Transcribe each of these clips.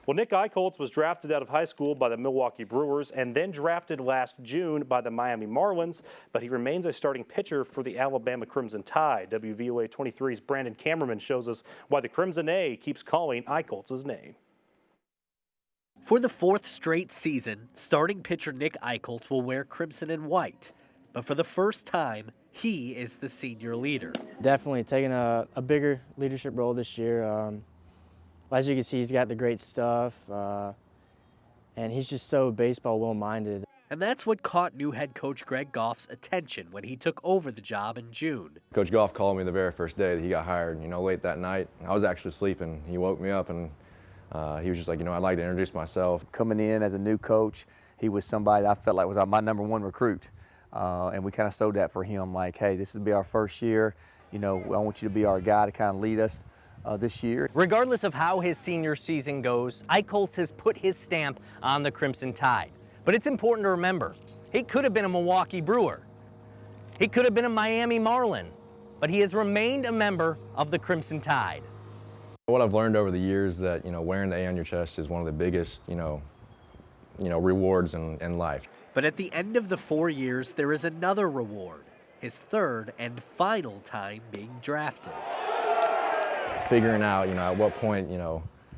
Well, Nick Eicholtz was drafted out of high school by the Milwaukee Brewers and then drafted last June by the Miami Marlins, but he remains a starting pitcher for the Alabama Crimson Tide. WVOA 23's Brandon Cameraman shows us why the Crimson A keeps calling Eicholtz's name. For the fourth straight season, starting pitcher Nick Eicholtz will wear crimson and white, but for the first time, he is the senior leader. Definitely taking a bigger leadership role this year. As you can see, he's got the great stuff, and he's just so baseball well-minded. And that's what caught new head coach Greg Goff's attention when he took over the job in June. Coach Goff called me the very first day that he got hired, late that night. I was actually sleeping. He woke me up, and he was just like, I'd like to introduce myself. Coming in as a new coach, he was somebody that I felt like was my #1 recruit. And we kind of sold that for him, like, hey, this will be our first year. I want you to be our guy to kind of lead us this year. Regardless of how his senior season goes, Eicholtz has put his stamp on the Crimson Tide. But it's important to remember, he could have been a Milwaukee Brewer. He could have been a Miami Marlin, but he has remained a member of the Crimson Tide. What I've learned over the years that, wearing the A on your chest is one of the biggest, rewards in life. But at the end of the 4 years, there is another reward, his third and final time being drafted. Figuring out, at what point,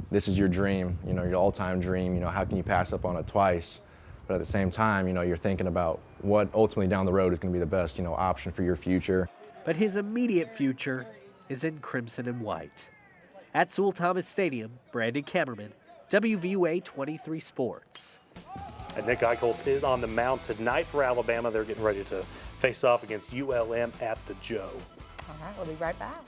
this is your dream, your all-time dream, how can you pass up on it twice? But at the same time, you're thinking about what ultimately down the road is going to be the best, option for your future. But his immediate future is in crimson and white. At Sewell Thomas Stadium, Brandon Cameraman, WVOA 23 Sports. And Nick Eicholtz is on the mound tonight for Alabama. They're getting ready to face off against ULM at the Joe. All right, we'll be right back.